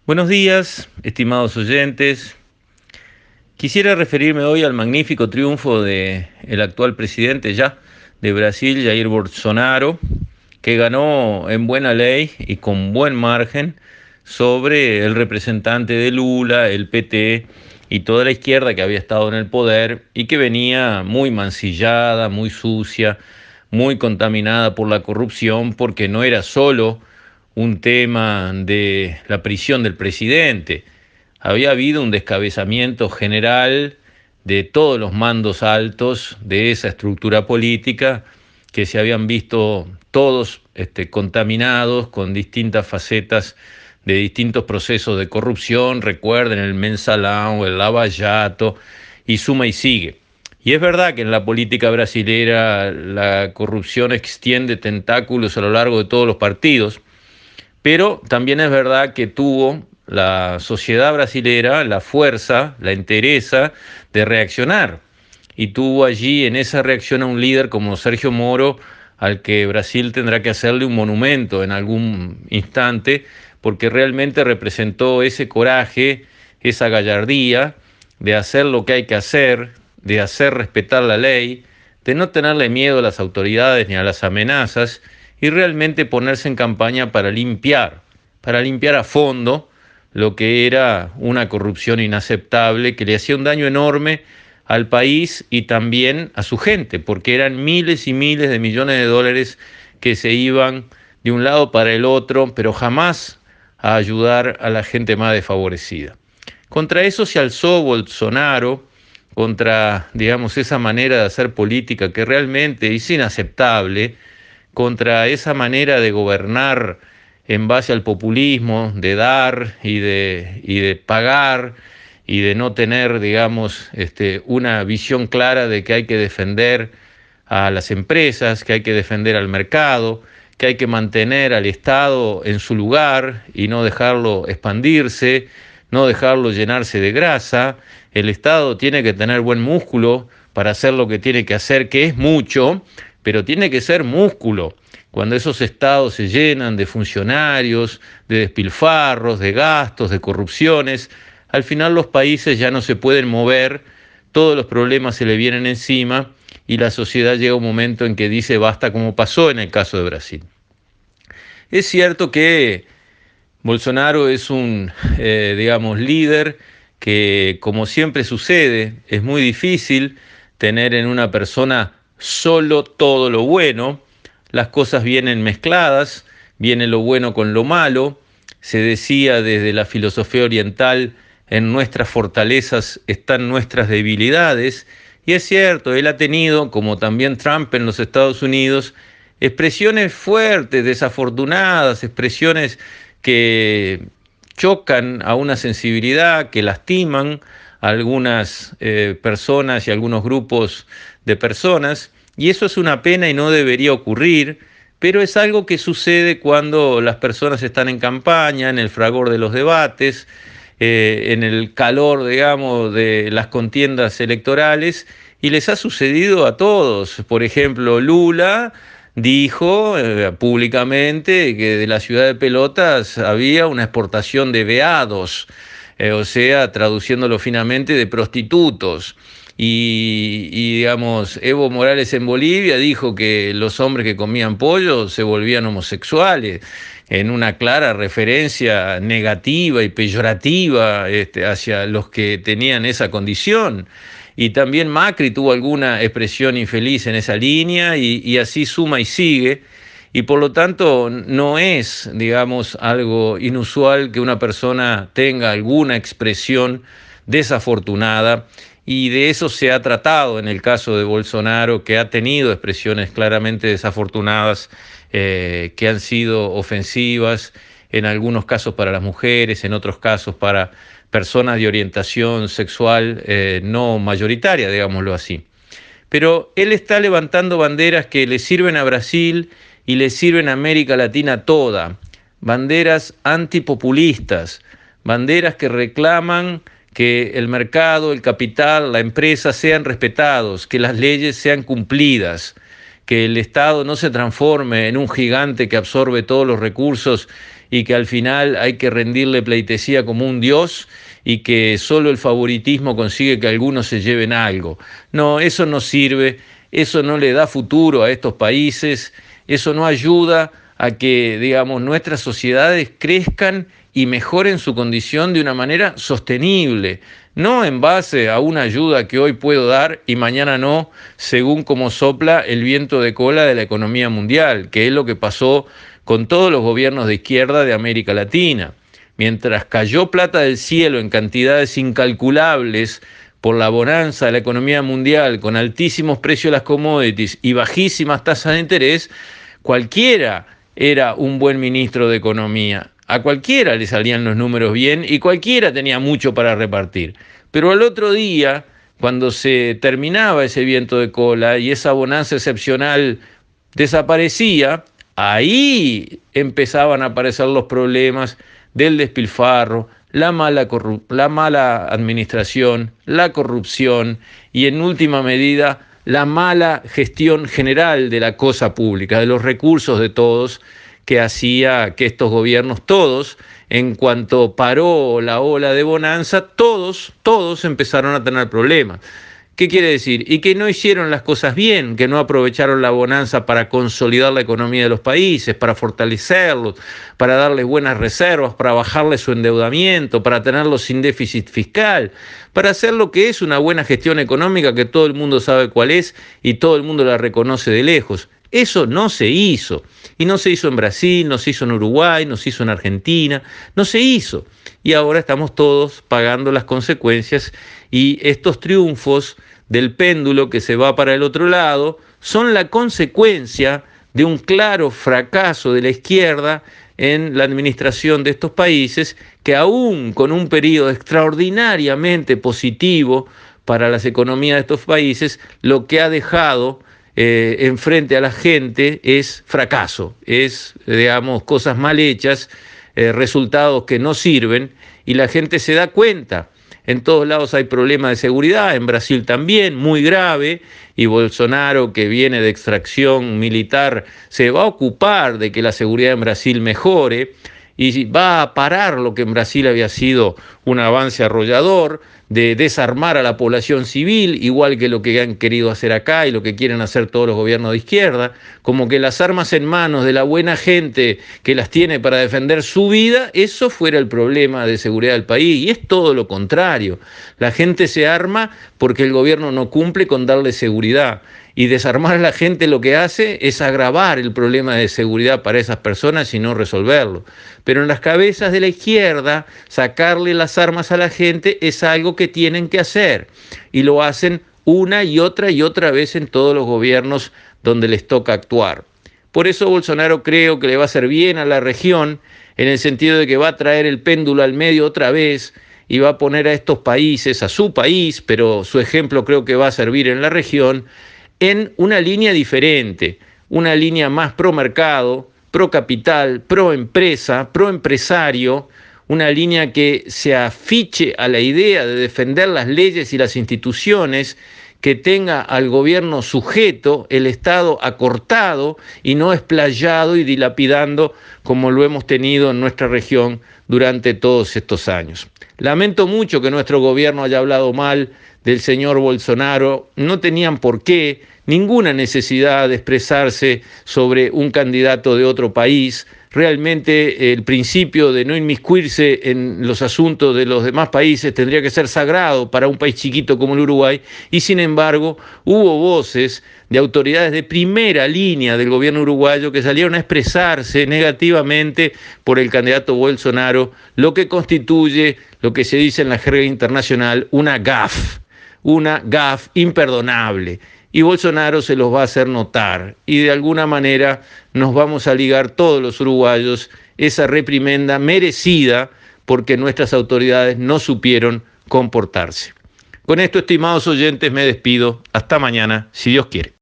Buenos días, estimados oyentes. Quisiera referirme hoy al magnífico triunfo del actual presidente ya de Brasil, Jair Bolsonaro, que ganó en buena ley y con buen margen sobre el representante de Lula, el PT y toda la izquierda que había estado en el poder y que venía muy mancillada, muy sucia, muy contaminada por la corrupción, porque no era solo un tema de la prisión del presidente. Había habido un descabezamiento general de todos los mandos altos de esa estructura política, que se habían visto todos contaminados con distintas facetas de distintos procesos de corrupción. Recuerden el Mensalão, el Lava Jato, y suma y sigue. Y es verdad que en la política brasilera la corrupción extiende tentáculos a lo largo de todos los partidos, pero también es verdad que tuvo la sociedad brasilera la fuerza, la entereza de reaccionar. Y tuvo allí en esa reacción a un líder como Sergio Moro, al que Brasil tendrá que hacerle un monumento en algún instante, porque realmente representó ese coraje, esa gallardía de hacer lo que hay que hacer, de hacer respetar la ley, de no tenerle miedo a las autoridades ni a las amenazas, y realmente ponerse en campaña para limpiar a fondo lo que era una corrupción inaceptable que le hacía un daño enorme al país y también a su gente, porque eran miles y miles de millones de dólares que se iban de un lado para el otro, pero jamás a ayudar a la gente más desfavorecida. Contra eso se alzó Bolsonaro, contra, digamos, esa manera de hacer política que realmente es inaceptable, contra esa manera de gobernar en base al populismo, de dar y de pagar y de no tener, digamos, una visión clara de que hay que defender a las empresas, que hay que defender al mercado, que hay que mantener al Estado en su lugar y no dejarlo expandirse, no dejarlo llenarse de grasa. El Estado tiene que tener buen músculo para hacer lo que tiene que hacer, que es mucho, pero tiene que ser músculo. Cuando esos estados se llenan de funcionarios, de despilfarros, de gastos, de corrupciones, al final los países ya no se pueden mover, todos los problemas se le vienen encima y la sociedad llega a un momento en que dice basta, como pasó en el caso de Brasil. Es cierto que Bolsonaro es un, digamos, líder que, como siempre sucede, es muy difícil tener en una persona solo todo lo bueno. Las cosas vienen mezcladas, viene lo bueno con lo malo. Se decía desde la filosofía oriental, en nuestras fortalezas están nuestras debilidades. Y es cierto, él ha tenido, como también Trump en los Estados Unidos, expresiones fuertes, desafortunadas, expresiones que chocan a una sensibilidad, que lastiman a algunas personas y a algunos grupos de personas, y eso es una pena y no debería ocurrir, pero es algo que sucede cuando las personas están en campaña, en el fragor de los debates, en el calor, digamos, de las contiendas electorales, y les ha sucedido a todos. Por ejemplo, Lula dijo públicamente que de la ciudad de Pelotas había una exportación de veados, o sea, traduciéndolo finamente, de prostitutos. Digamos, Evo Morales en Bolivia dijo que los hombres que comían pollo se volvían homosexuales, en una clara referencia negativa y peyorativa hacia los que tenían esa condición. Y también Macri tuvo alguna expresión infeliz en esa línea y así suma y sigue. Y por lo tanto no es, digamos, algo inusual que una persona tenga alguna expresión desafortunada, y de eso se ha tratado en el caso de Bolsonaro, que ha tenido expresiones claramente desafortunadas, que han sido ofensivas, en algunos casos para las mujeres, en otros casos para personas de orientación sexual no mayoritaria, digámoslo así. Pero él está levantando banderas que le sirven a Brasil y le sirven a América Latina toda, banderas antipopulistas, banderas que reclaman que el mercado, el capital, la empresa sean respetados, que las leyes sean cumplidas, que el Estado no se transforme en un gigante que absorbe todos los recursos y que al final hay que rendirle pleitesía como un dios y que solo el favoritismo consigue que algunos se lleven algo. No, eso no sirve, eso no le da futuro a estos países, eso no ayuda a que, digamos, nuestras sociedades crezcan y mejoren su condición de una manera sostenible, no en base a una ayuda que hoy puedo dar y mañana no, según como sopla el viento de cola de la economía mundial, que es lo que pasó con todos los gobiernos de izquierda de América Latina. Mientras cayó plata del cielo en cantidades incalculables por la bonanza de la economía mundial, con altísimos precios de las commodities y bajísimas tasas de interés, cualquiera era un buen ministro de Economía. A cualquiera le salían los números bien y cualquiera tenía mucho para repartir. Pero al otro día, cuando se terminaba ese viento de cola y esa bonanza excepcional desaparecía, ahí empezaban a aparecer los problemas del despilfarro, la mala administración, la corrupción y en última medida la mala gestión general de la cosa pública, de los recursos de todos, que hacía que estos gobiernos todos, en cuanto paró la ola de bonanza, todos empezaron a tener problemas. ¿Qué quiere decir? Y que no hicieron las cosas bien, que no aprovecharon la bonanza para consolidar la economía de los países, para fortalecerlos, para darles buenas reservas, para bajarles su endeudamiento, para tenerlos sin déficit fiscal, para hacer lo que es una buena gestión económica que todo el mundo sabe cuál es y todo el mundo la reconoce de lejos. Eso no se hizo. Y no se hizo en Brasil, no se hizo en Uruguay, no se hizo en Argentina, no se hizo. Y ahora estamos todos pagando las consecuencias y estos triunfos del péndulo que se va para el otro lado son la consecuencia de un claro fracaso de la izquierda en la administración de estos países, que aún con un periodo extraordinariamente positivo para las economías de estos países, lo que ha dejado enfrente a la gente es fracaso, es, digamos, cosas mal hechas, resultados que no sirven, y la gente se da cuenta. En todos lados hay problemas de seguridad, en Brasil también, muy grave, y Bolsonaro, que viene de extracción militar, se va a ocupar de que la seguridad en Brasil mejore, y va a parar lo que en Brasil había sido un avance arrollador, de desarmar a la población civil, igual que lo que han querido hacer acá y lo que quieren hacer todos los gobiernos de izquierda, como que las armas en manos de la buena gente que las tiene para defender su vida, eso fuera el problema de seguridad del país, y es todo lo contrario. La gente se arma porque el gobierno no cumple con darle seguridad, y desarmar a la gente lo que hace es agravar el problema de seguridad para esas personas y no resolverlo. Pero en las cabezas de la izquierda, sacarle las armas a la gente es algo que tienen que hacer, y lo hacen una y otra vez en todos los gobiernos donde les toca actuar. Por eso Bolsonaro creo que le va a hacer bien a la región, en el sentido de que va a traer el péndulo al medio otra vez y va a poner a estos países, a su país, pero su ejemplo creo que va a servir en la región, en una línea diferente, una línea más pro mercado, pro capital, pro empresa, pro empresario, una línea que se afiche a la idea de defender las leyes y las instituciones, que tenga al gobierno sujeto, el Estado acortado y no explayado y dilapidando como lo hemos tenido en nuestra región durante todos estos años. Lamento mucho que nuestro gobierno haya hablado mal del señor Bolsonaro, no tenían por qué, ninguna necesidad de expresarse sobre un candidato de otro país. Realmente el principio de no inmiscuirse en los asuntos de los demás países tendría que ser sagrado para un país chiquito como el Uruguay, y sin embargo hubo voces de autoridades de primera línea del gobierno uruguayo que salieron a expresarse negativamente por el candidato Bolsonaro, lo que constituye lo que se dice en la jerga internacional una gaffe imperdonable. Y Bolsonaro se los va a hacer notar, y de alguna manera nos vamos a ligar todos los uruguayos esa reprimenda merecida porque nuestras autoridades no supieron comportarse. Con esto, estimados oyentes, me despido. Hasta mañana, si Dios quiere.